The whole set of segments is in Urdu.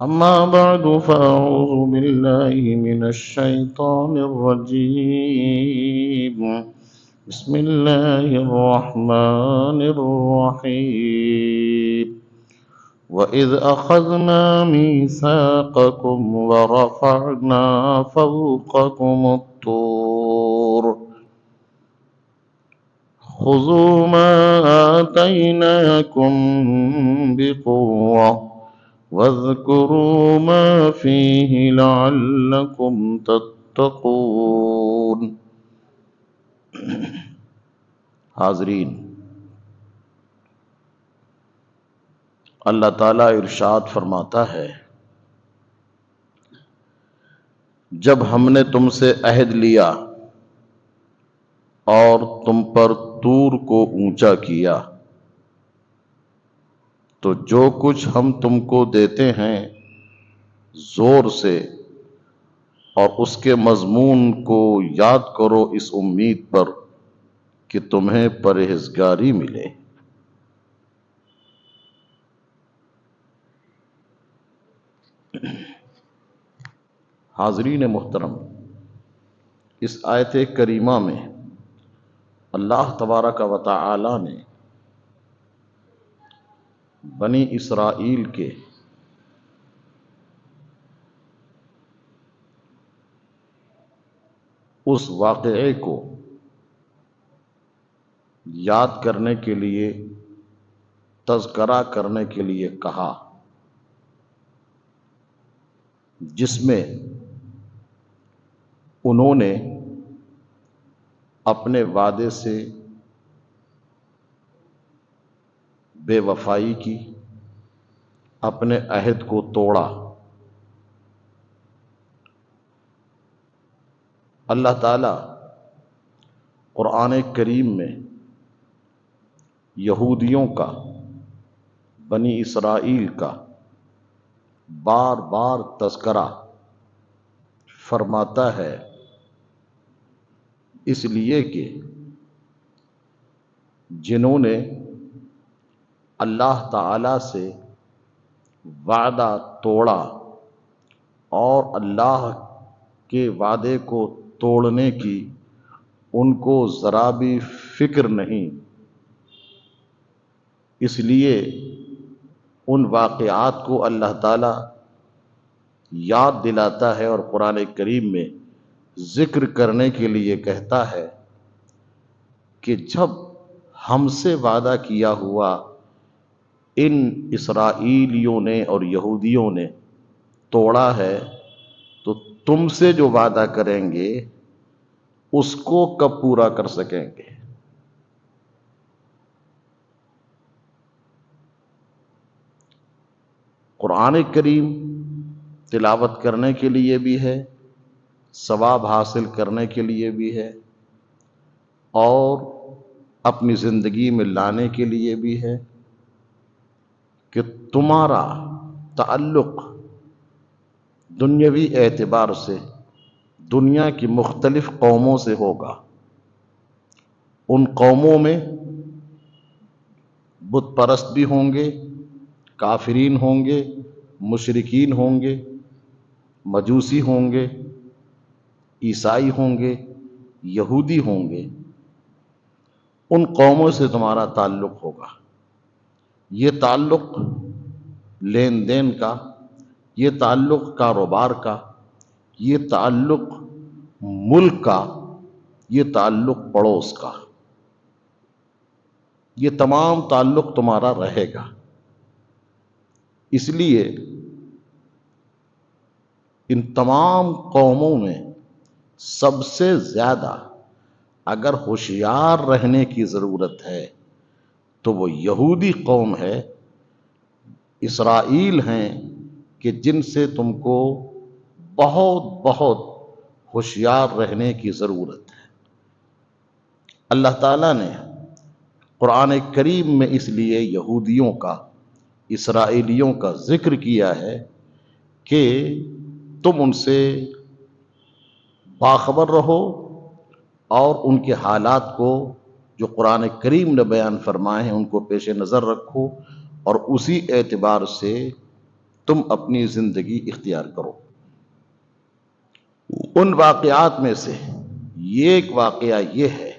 أما بعد فأعوذ بالله من الشيطان الرجيم. بسم الله الرحمن الرحيم. وإذ أخذنا ميثاقكم ورفعنا فوقكم الطور خذوا ما آتيناكم بقوة واذكروا ما فيه لعلكم تتقون. حاضرین، اللہ تعالیٰ ارشاد فرماتا ہے، جب ہم نے تم سے عہد لیا اور تم پر طور کو اونچا کیا تو جو کچھ ہم تم کو دیتے ہیں زور سے، اور اس کے مضمون کو یاد کرو اس امید پر کہ تمہیں پرہیزگاری ملے۔ حاضرین محترم، اس آیت کریمہ میں اللہ تبارک و تعالی نے بنی اسرائیل کے اس واقعے کو یاد کرنے کے لیے، تذکرہ کرنے کے لیے کہا، جس میں انہوں نے اپنے وعدے سے بے وفائی کی، اپنے عہد کو توڑا۔ اللہ تعالی قرآن کریم میں یہودیوں کا، بنی اسرائیل کا بار بار تذکرہ فرماتا ہے، اس لیے کہ جنہوں نے اللہ تعالی سے وعدہ توڑا اور اللہ کے وعدے کو توڑنے کی ان کو ذرا بھی فکر نہیں، اس لیے ان واقعات کو اللہ تعالی یاد دلاتا ہے اور قرآن کریم میں ذکر کرنے کے لیے کہتا ہے کہ جب ہم سے وعدہ کیا ہوا ان اسرائیلیوں نے اور یہودیوں نے توڑا ہے، تو تم سے جو وعدہ کریں گے اس کو کب پورا کر سکیں گے؟ قرآن کریم تلاوت کرنے کے لیے بھی ہے، ثواب حاصل کرنے کے لیے بھی ہے، اور اپنی زندگی میں لانے کے لیے بھی ہے کہ تمہارا تعلق دنیاوی اعتبار سے دنیا کی مختلف قوموں سے ہوگا۔ ان قوموں میں بت پرست بھی ہوں گے، کافرین ہوں گے، مشرکین ہوں گے، مجوسی ہوں گے، عیسائی ہوں گے، یہودی ہوں گے۔ ان قوموں سے تمہارا تعلق ہوگا۔ یہ تعلق لین دین کا، یہ تعلق کاروبار کا، یہ تعلق ملک کا، یہ تعلق پڑوس کا، یہ تمام تعلق تمہارا رہے گا۔ اس لیے ان تمام قوموں میں سب سے زیادہ اگر ہوشیار رہنے کی ضرورت ہے تو وہ یہودی قوم ہے، اسرائیل ہیں، کہ جن سے تم کو بہت بہت ہوشیار رہنے کی ضرورت ہے۔ اللہ تعالیٰ نے قرآن کریم میں اس لیے یہودیوں کا، اسرائیلیوں کا ذکر کیا ہے کہ تم ان سے باخبر رہو اور ان کے حالات کو جو قرآن کریم نے بیان فرمائے ہیں ان کو پیش نظر رکھو، اور اسی اعتبار سے تم اپنی زندگی اختیار کرو۔ ان واقعات میں سے یہ ایک واقعہ یہ ہے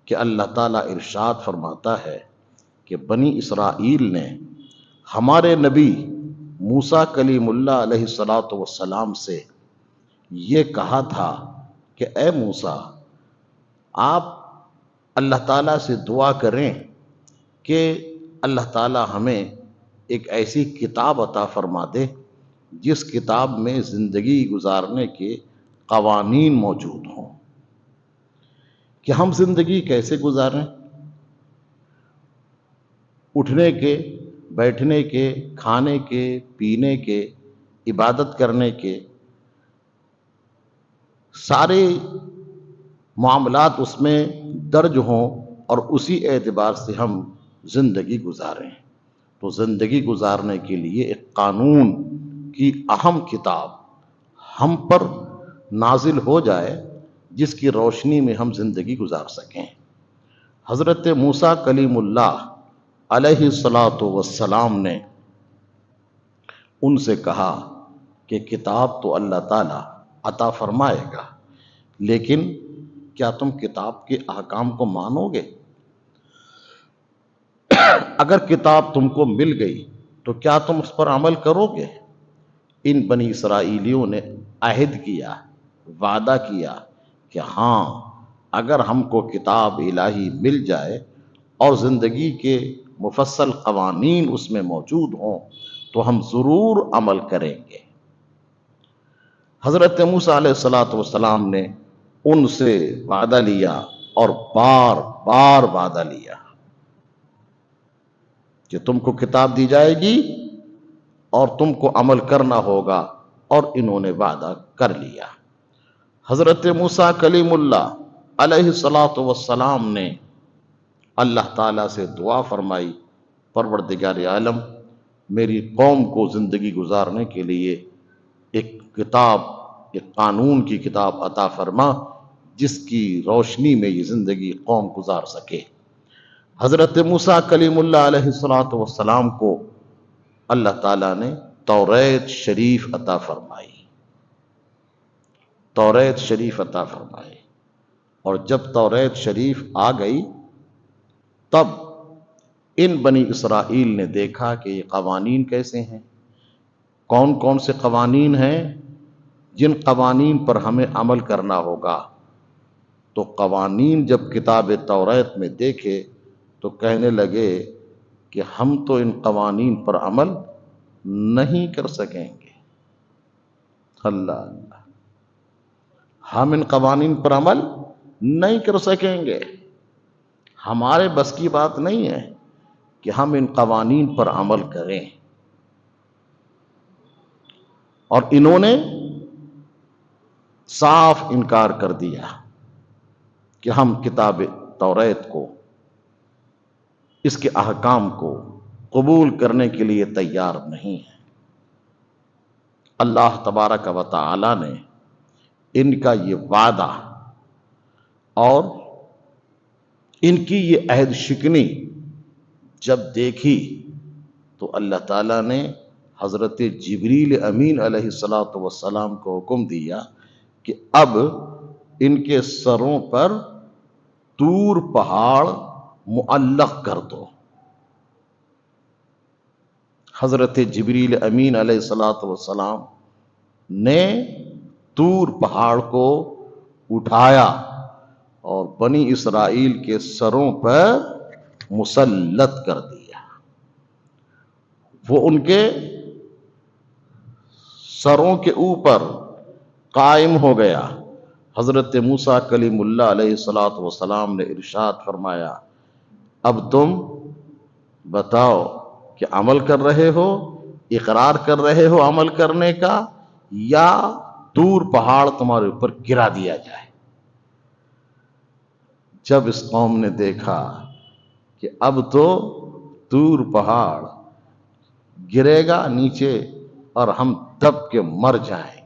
کہ اللہ تعالیٰ ارشاد فرماتا ہے کہ بنی اسرائیل نے ہمارے نبی موسیٰ کلیم اللہ علیہ الصلوۃ والسلام سے یہ کہا تھا کہ اے موسیٰ، آپ اللہ تعالیٰ سے دعا کریں کہ اللہ تعالیٰ ہمیں ایک ایسی کتاب عطا فرما دے جس کتاب میں زندگی گزارنے کے قوانین موجود ہوں، کہ ہم زندگی کیسے گزاریں، اٹھنے کے، بیٹھنے کے، کھانے کے، پینے کے، عبادت کرنے کے، سارے معاملات اس میں درج ہوں اور اسی اعتبار سے ہم زندگی گزاریں۔ تو زندگی گزارنے کے لیے ایک قانون کی اہم کتاب ہم پر نازل ہو جائے جس کی روشنی میں ہم زندگی گزار سکیں۔ حضرت موسیٰ کلیم اللہ علیہ الصلوۃ والسلام نے ان سے کہا کہ کتاب تو اللہ تعالیٰ عطا فرمائے گا، لیکن کیا تم کتاب کے احکام کو مانو گے؟ اگر کتاب تم کو مل گئی تو کیا تم اس پر عمل کرو گے؟ ان بنی اسرائیلیوں نے عہد کیا، وعدہ کیا کہ ہاں، اگر ہم کو کتاب الہی مل جائے اور زندگی کے مفصل قوانین اس میں موجود ہوں تو ہم ضرور عمل کریں گے۔ حضرت موسیٰ علیہ الصلوۃ والسلام نے ان سے وعدہ لیا اور بار بار وعدہ لیا کہ تم کو کتاب دی جائے گی اور تم کو عمل کرنا ہوگا، اور انہوں نے وعدہ کر لیا۔ حضرت موسیٰ کلیم اللہ علیہ الصلوۃ والسلام نے اللہ تعالیٰ سے دعا فرمائی، پروردگار عالم، میری قوم کو زندگی گزارنے کے لیے ایک کتاب، ایک قانون کی کتاب عطا فرما جس کی روشنی میں یہ زندگی قوم گزار سکے۔ حضرت موسیٰ کلیم اللہ علیہ الصلوۃ والسلام کو اللہ تعالیٰ نے توریت شریف عطا فرمائی، توریت شریف عطا فرمائی، اور جب توریت شریف آ گئی تب ان بنی اسرائیل نے دیکھا کہ یہ قوانین کیسے ہیں، کون کون سے قوانین ہیں جن قوانین پر ہمیں عمل کرنا ہوگا۔ تو قوانین جب کتاب توریت میں دیکھے تو کہنے لگے کہ ہم تو ان قوانین پر عمل نہیں کر سکیں گے۔ اللہ اللہ، ہم ان قوانین پر عمل نہیں کر سکیں گے، ہمارے بس کی بات نہیں ہے کہ ہم ان قوانین پر عمل کریں۔ اور انہوں نے صاف انکار کر دیا کہ ہم کتاب توریت کو، اس کے احکام کو قبول کرنے کے لیے تیار نہیں ہیں۔ اللہ تبارک و تعالی نے ان کا یہ وعدہ اور ان کی یہ عہد شکنی جب دیکھی تو اللہ تعالیٰ نے حضرت جبریل امین علیہ الصلوۃ والسلام کو حکم دیا کہ اب ان کے سروں پر طور پہاڑ معلق کر دو۔ حضرت جبریل امین علیہ الصلوۃ والسلام نے طور پہاڑ کو اٹھایا اور بنی اسرائیل کے سروں پر مسلط کر دیا۔ وہ ان کے سروں کے اوپر قائم ہو گیا۔ حضرت موسیٰ کلیم اللہ علیہ الصلوۃ والسلام نے ارشاد فرمایا، اب تم بتاؤ کہ عمل کر رہے ہو، اقرار کر رہے ہو عمل کرنے کا، یا طور پہاڑ تمہارے اوپر گرا دیا جائے۔ جب اس قوم نے دیکھا کہ اب تو طور پہاڑ گرے گا نیچے اور ہم دب کے مر جائیں گے،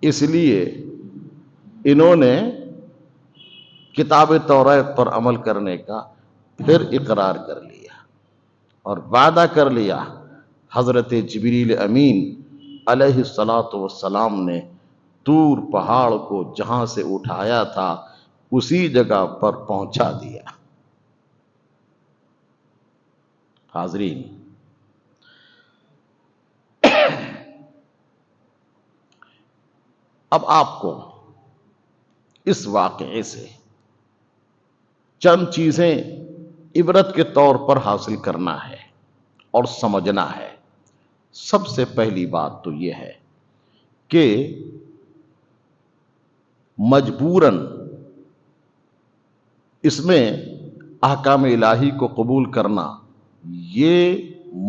اس لیے انہوں نے کتاب توریت پر عمل کرنے کا پھر اقرار کر لیا اور وعدہ کر لیا، حضرت جبریل امین علیہ الصلاۃ والسلام نے طور پہاڑ کو جہاں سے اٹھایا تھا اسی جگہ پر پہنچا دیا۔ حاضرین، اب آپ کو اس واقعے سے چند چیزیں عبرت کے طور پر حاصل کرنا ہے اور سمجھنا ہے۔ سب سے پہلی بات تو یہ ہے کہ مجبوراً اس میں احکام الہی کو قبول کرنا یہ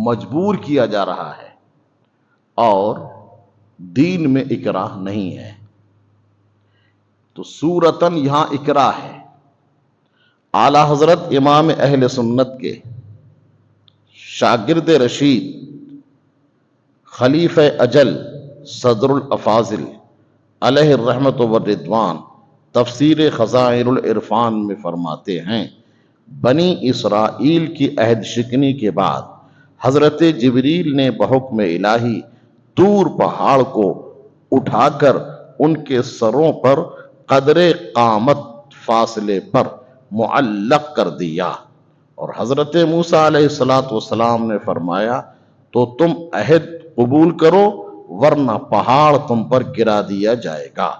مجبور کیا جا رہا ہے اور دین میں اکراہ نہیں ہے۔ تو صورتاً یہاں اکراہ ہے۔ اعلی حضرت امام اہل سنت کے شاگرد رشید خلیفہ اجل صدر الافاضل علیہ الرحمت والرضوان تفسیر خزائن العرفان میں فرماتے ہیں، بنی اسرائیل کی عہد شکنی کے بعد حضرت جبریل نے بحکم الہی طور پہاڑ کو اٹھا کر ان کے سروں پر قدر قامت فاصلے پر معلق کر دیا، اور حضرت موسیٰ علیہ السلام نے فرمایا تو تم عہد قبول کرو ورنہ پہاڑ تم پر گرا دیا جائے گا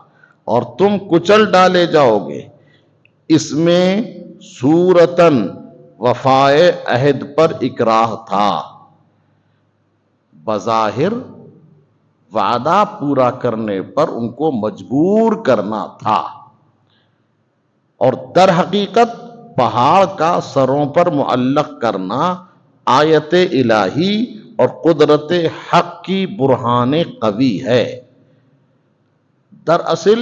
اور تم کچل ڈالے جاؤ گے۔ اس میں صورتاً وفائے عہد پر اکراہ تھا، بظاہر وعدہ پورا کرنے پر ان کو مجبور کرنا تھا، اور در حقیقت پہاڑ کا سروں پر معلق کرنا آیت الہی اور قدرت حق کی برہان قوی ہے۔ دراصل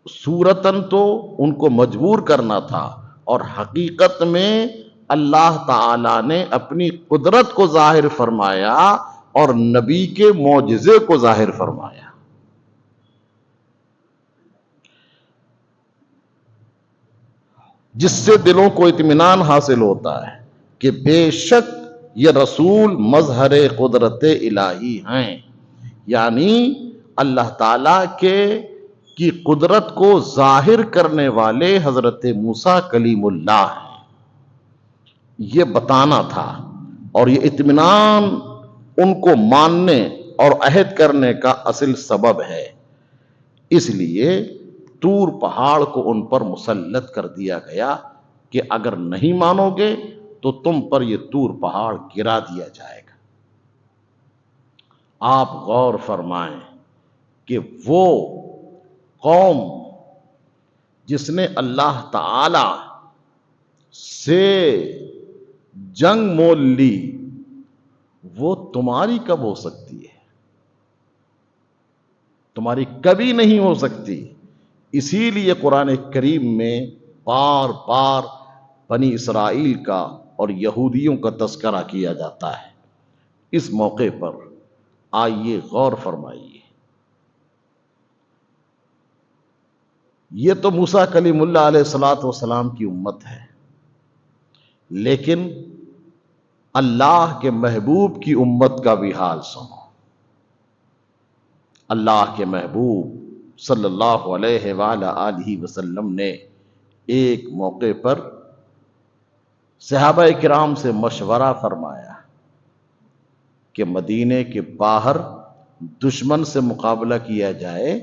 صورتاً تو ان کو مجبور کرنا تھا، اور حقیقت میں اللہ تعالی نے اپنی قدرت کو ظاہر فرمایا اور نبی کے معجزے کو ظاہر فرمایا۔ جس سے دلوں کو اطمینان حاصل ہوتا ہے کہ بے شک یہ رسول مظہر قدرت الہی ہیں، یعنی اللہ تعالیٰ کی قدرت کو ظاہر کرنے والے حضرت موسیٰ کلیم اللہ ہیں۔ یہ بتانا تھا، اور یہ اطمینان ان کو ماننے اور عہد کرنے کا اصل سبب ہے۔ اس لیے طور پہاڑ کو ان پر مسلط کر دیا گیا کہ اگر نہیں مانو گے تو تم پر یہ طور پہاڑ گرا دیا جائے گا۔ آپ غور فرمائیں کہ وہ قوم جس نے اللہ تعالی سے جنگ مول لی، وہ تمہاری کب ہو سکتی ہے؟ تمہاری کبھی نہیں ہو سکتی۔ اسی لیے قرآن کریم میں بار بار بنی اسرائیل کا اور یہودیوں کا تذکرہ کیا جاتا ہے۔ اس موقع پر آئیے غور فرمائیے۔ یہ تو موسیٰ کلیم اللہ علیہ السلام کی امت ہے، لیکن اللہ کے محبوب کی امت کا بھی حال سنو۔ اللہ کے محبوب صلی اللہ علیہ وآلہ وسلم نے ایک موقع پر صحابہ کرام سے مشورہ فرمایا کہ مدینے کے باہر دشمن سے مقابلہ کیا جائے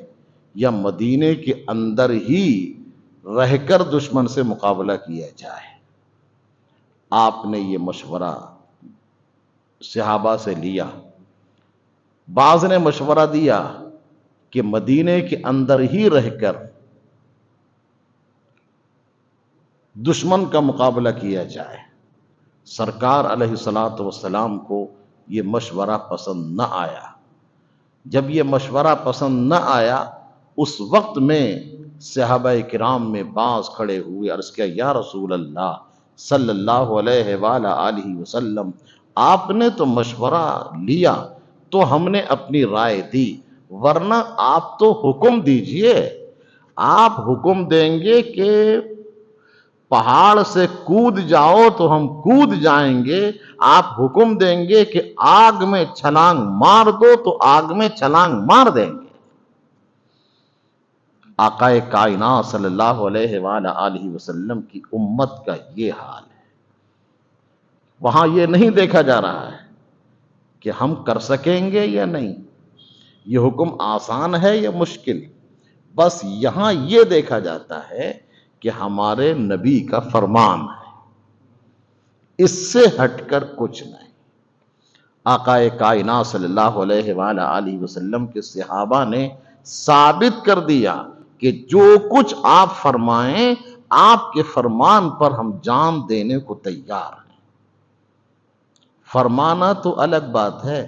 یا مدینے کے اندر ہی رہ کر دشمن سے مقابلہ کیا جائے۔ آپ نے یہ مشورہ صحابہ سے لیا۔ بعض نے مشورہ دیا کہ مدینے کے اندر ہی رہ کر دشمن کا مقابلہ کیا جائے۔ سرکار علیہ الصلوۃ والسلام کو یہ مشورہ پسند نہ آیا۔ جب یہ مشورہ پسند نہ آیا، اس وقت میں صحابہ کرام میں بعض کھڑے ہوئے، عرض کیا یا رسول اللہ صلی اللہ علیہ وآلہ وسلم، آپ نے تو مشورہ لیا تو ہم نے اپنی رائے دی، ورنہ آپ تو حکم دیجئے۔ آپ حکم دیں گے کہ پہاڑ سے کود جاؤ تو ہم کود جائیں گے، آپ حکم دیں گے کہ آگ میں چھلانگ مار دو تو آگ میں چھلانگ مار دیں گے۔ آقا کائنات صلی اللہ علیہ وآلہ وسلم کی امت کا یہ حال ہے۔ وہاں یہ نہیں دیکھا جا رہا ہے کہ ہم کر سکیں گے یا نہیں، یہ حکم آسان ہے یا مشکل، بس یہاں یہ دیکھا جاتا ہے کہ ہمارے نبی کا فرمان ہے، اس سے ہٹ کر کچھ نہیں۔ آقا کائنات صلی اللہ علیہ وآلہ وسلم کے صحابہ نے ثابت کر دیا کہ جو کچھ آپ فرمائیں، آپ کے فرمان پر ہم جان دینے کو تیار ہیں۔ فرمانا تو الگ بات ہے،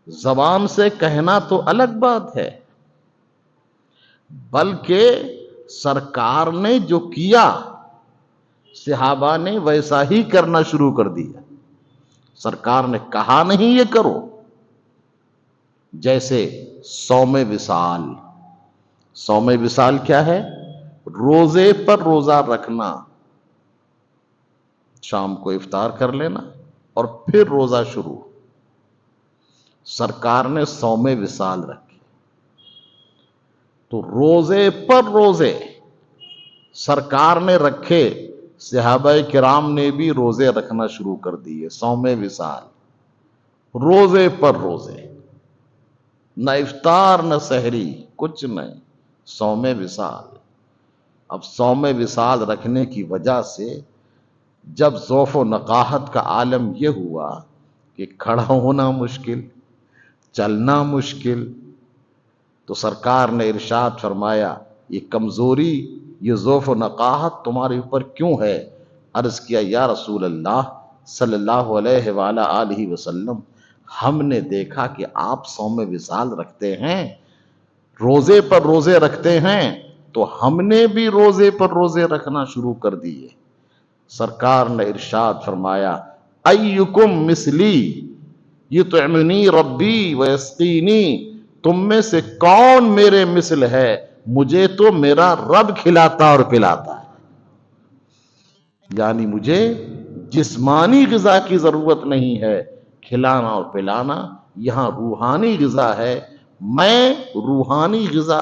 زبان سے کہنا تو الگ بات ہے، بلکہ سرکار نے جو کیا صحابہ نے ویسا ہی کرنا شروع کر دیا۔ سرکار نے کہا نہیں یہ کرو، جیسے صوم وصال۔ صوم وصال کیا ہے؟ روزے پر روزہ رکھنا، شام کو افطار کر لینا اور پھر روزہ شروع۔ سرکار نے صوم وصال رکھی، تو روزے پر روزے سرکار نے رکھے، صحابہ کرام نے بھی روزے رکھنا شروع کر دیے۔ صوم وصال، روزے پر روزے، نہ افطار نہ سحری، کچھ نہیں، صوم وصال۔ اب صوم وصال رکھنے کی وجہ سے جب ضعف و نقاہت کا عالم یہ ہوا کہ کھڑا ہونا مشکل، چلنا مشکل، تو سرکار نے ارشاد فرمایا یہ کمزوری، یہ ضعف و نقاہت تمہارے اوپر کیوں ہے؟ عرض کیا یا رسول اللہ صلی اللہ علیہ وآلہ وسلم، ہم نے دیکھا کہ آپ صوم وصال رکھتے ہیں، روزے پر روزے رکھتے ہیں، تو ہم نے بھی روزے پر روزے رکھنا شروع کر دیے۔ سرکار نے ارشاد فرمایا ایکم مثلی یطعمنی ربی ویسقینی، تم میں سے کون میرے مثل ہے، مجھے تو میرا رب کھلاتا اور پلاتا ہے۔ یعنی مجھے جسمانی غذا کی ضرورت نہیں ہے، کھلانا اور پلانا یہاں روحانی غذا ہے، میں روحانی غذا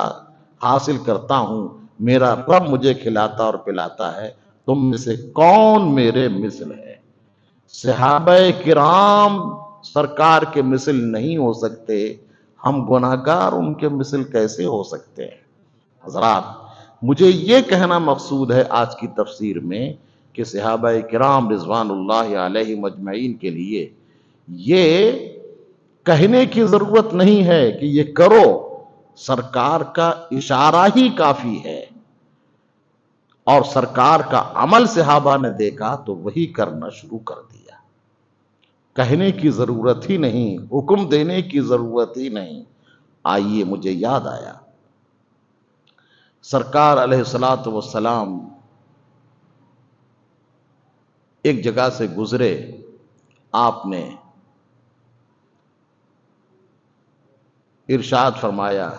حاصل کرتا ہوں، میرا رب مجھے کھلاتا اور پلاتا ہے، تم میں سے کون میرے مثل ہے؟ صحابہ کرام سرکار کے مثل نہیں ہو سکتے، ہم گناہگار ان کے مثل کیسے ہو سکتے ہیں؟ حضرات، مجھے یہ کہنا مقصود ہے آج کی تفسیر میں کہ صحابہ کرام رضوان اللہ علیہم اجمعین کے لیے یہ کہنے کی ضرورت نہیں ہے کہ یہ کرو، سرکار کا اشارہ ہی کافی ہے، اور سرکار کا عمل صحابہ نے دیکھا تو وہی کرنا شروع کر دیا۔ کہنے کی ضرورت ہی نہیں، حکم دینے کی ضرورت ہی نہیں۔ آئیے، مجھے یاد آیا، سرکار علیہ الصلوۃ والسلام ایک جگہ سے گزرے، آپ نے ارشاد فرمایا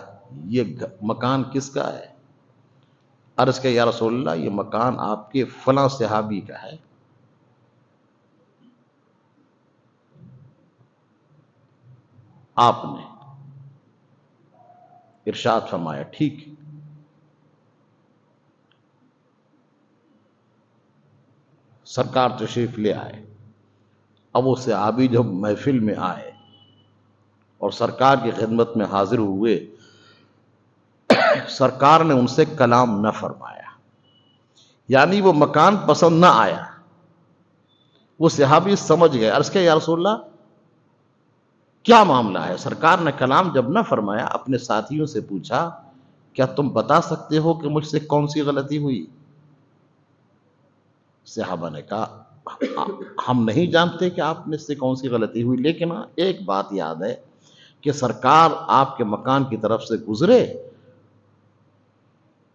یہ مکان کس کا ہے؟ عرض کہ یا رسول اللہ یہ مکان آپ کے فلاں صحابی کا ہے۔ آپ نے ارشاد فرمایا ٹھیک ہے۔ سرکار تشریف لے آئے، اب وہ صحابی جب محفل میں آئے اور سرکار کی خدمت میں حاضر ہوئے، سرکار نے ان سے کلام نہ فرمایا، یعنی وہ مکان پسند نہ آیا۔ وہ صحابی سمجھ گئے، عرض کہ یا رسول اللہ کیا معاملہ ہے؟ سرکار نے کلام جب نہ فرمایا، اپنے ساتھیوں سے پوچھا کیا تم بتا سکتے ہو کہ مجھ سے کون سی غلطی ہوئی؟ صحابہ نے کہا ہم نہیں جانتے کہ آپ میں سے کون سی غلطی ہوئی، لیکن ایک بات یاد ہے کہ سرکار آپ کے مکان کی طرف سے گزرے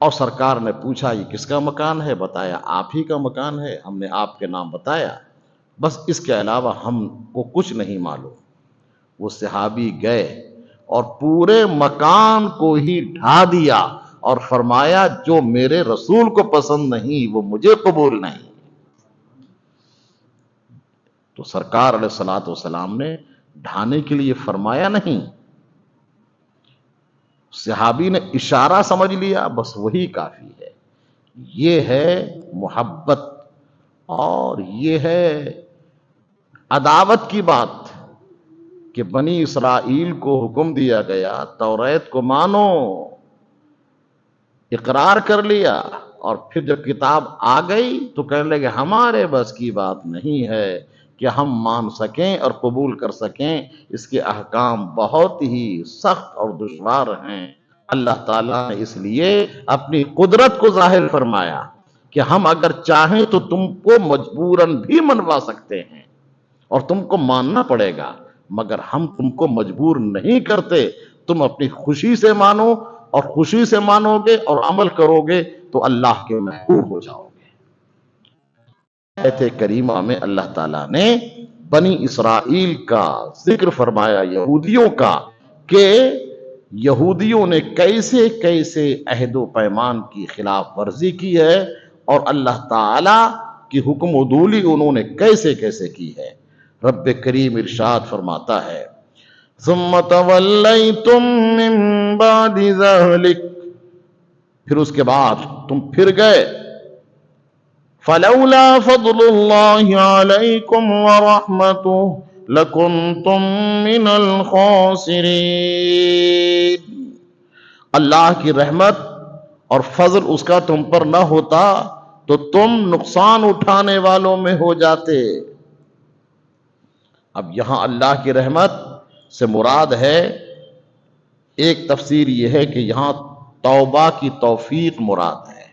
اور سرکار نے پوچھا یہ کس کا مکان ہے؟ بتایا آپ ہی کا مکان ہے، ہم نے آپ کے نام بتایا، بس اس کے علاوہ ہم کو کچھ نہیں معلوم۔ وہ صحابی گئے اور پورے مکان کو ہی ڈھا دیا، اور فرمایا جو میرے رسول کو پسند نہیں وہ مجھے قبول نہیں۔ تو سرکار علیہ الصلوۃ والسلام نے ڈھانے کے لیے فرمایا نہیں، صحابی نے اشارہ سمجھ لیا، بس وہی کافی ہے۔ یہ ہے محبت اور یہ ہے عداوت کی بات کہ بنی اسرائیل کو حکم دیا گیا توریت کو مانو، اقرار کر لیا، اور پھر جب کتاب آ گئی تو کہنے لگے ہمارے بس کی بات نہیں ہے کہ ہم مان سکیں اور قبول کر سکیں، اس کے احکام بہت ہی سخت اور دشوار ہیں۔ اللہ تعالیٰ نے اس لیے اپنی قدرت کو ظاہر فرمایا کہ ہم اگر چاہیں تو تم کو مجبوراً بھی منوا سکتے ہیں اور تم کو ماننا پڑے گا، مگر ہم تم کو مجبور نہیں کرتے، تم اپنی خوشی سے مانو، اور خوشی سے مانو گے اور عمل کرو گے تو اللہ کے محبوب ہو جاؤ گے۔ آیت کریمہ میں اللہ تعالیٰ نے بنی اسرائیل کا ذکر فرمایا، یہودیوں کا، کہ یہودیوں نے کیسے کیسے عہد و پیمان کی خلاف ورزی کی ہے اور اللہ تعالیٰ کی حکم عدولی انہوں نے کیسے کیسے کی ہے۔ رب کریم ارشاد فرماتا ہے ثم تولیتم من بعد ذلک، پھر اس کے بعد تم پھر گئے، فلولا فضل اللہ علیکم ورحمتہ لکنتم من الخاسرین، اللہ کی رحمت اور فضل اس کا تم پر نہ ہوتا تو تم نقصان اٹھانے والوں میں ہو جاتے۔ اب یہاں اللہ کی رحمت سے مراد ہے، ایک تفسیر یہ ہے کہ یہاں توبہ کی توفیق مراد ہے۔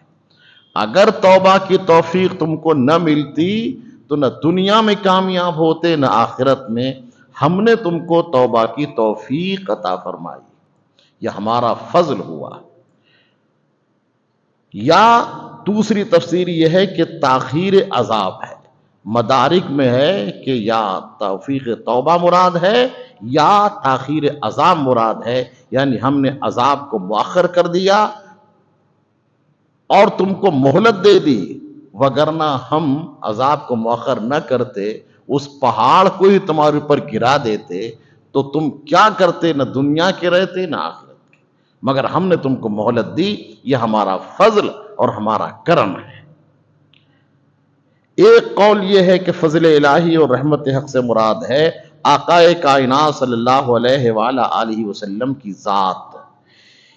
اگر توبہ کی توفیق تم کو نہ ملتی تو نہ دنیا میں کامیاب ہوتے نہ آخرت میں، ہم نے تم کو توبہ کی توفیق عطا فرمائی، یہ ہمارا فضل ہوا۔ یا دوسری تفسیر یہ ہے کہ تاخیر عذاب ہے، مدارک میں ہے کہ یا توفیق توبہ مراد ہے یا تاخیر عذاب مراد ہے، یعنی ہم نے عذاب کو مؤخر کر دیا اور تم کو مہلت دے دی، وگرنہ ہم عذاب کو مؤخر نہ کرتے، اس پہاڑ کو ہی تمہارے اوپر گرا دیتے تو تم کیا کرتے، نہ دنیا کے رہتے نہ آخرت کے، مگر ہم نے تم کو مہلت دی، یہ ہمارا فضل اور ہمارا کرم ہے۔ ایک قول یہ ہے کہ فضل الہی اور رحمت حق سے مراد ہے آقا کائنات صلی اللہ علیہ وآلہ وسلم کی ذات،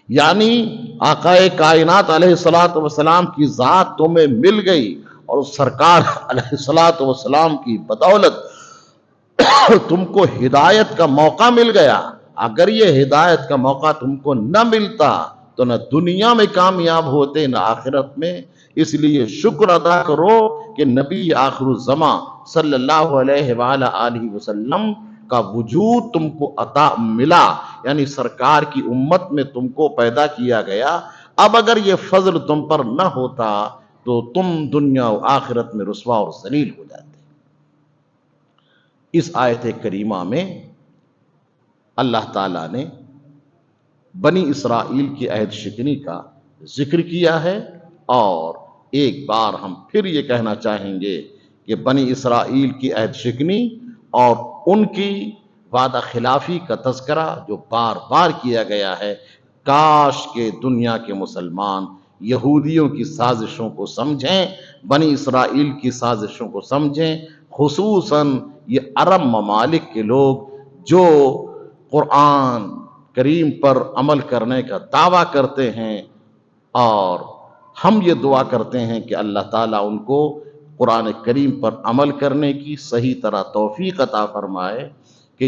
یعنی آقا کائنات علیہ الصلوۃ والسلام کی ذات تمہیں مل گئی اور سرکار علیہ الصلوۃ والسلام کی بدولت تم کو ہدایت کا موقع مل گیا۔ اگر یہ ہدایت کا موقع تم کو نہ ملتا تو نہ دنیا میں کامیاب ہوتے نہ آخرت میں، اس لیے شکر ادا کرو کہ نبی آخر الزمان صلی اللہ علیہ وآلہ وسلم کا وجود تم کو عطا ملا، یعنی سرکار کی امت میں تم کو پیدا کیا گیا۔ اب اگر یہ فضل تم پر نہ ہوتا تو تم دنیا و آخرت میں رسوا اور ذلیل ہو جاتے۔ اس آیت کریمہ میں اللہ تعالیٰ نے بنی اسرائیل کی عہد شکنی کا ذکر کیا ہے، اور ایک بار ہم پھر یہ کہنا چاہیں گے کہ بنی اسرائیل کی عہد شکنی اور ان کی وعدہ خلافی کا تذکرہ جو بار بار کیا گیا ہے، کاش کہ دنیا کے مسلمان یہودیوں کی سازشوں کو سمجھیں، بنی اسرائیل کی سازشوں کو سمجھیں، خصوصاً یہ عرب ممالک کے لوگ جو قرآن کریم پر عمل کرنے کا دعویٰ کرتے ہیں، اور ہم یہ دعا کرتے ہیں کہ اللہ تعالیٰ ان کو قرآن کریم پر عمل کرنے کی صحیح طرح توفیق عطا فرمائے کہ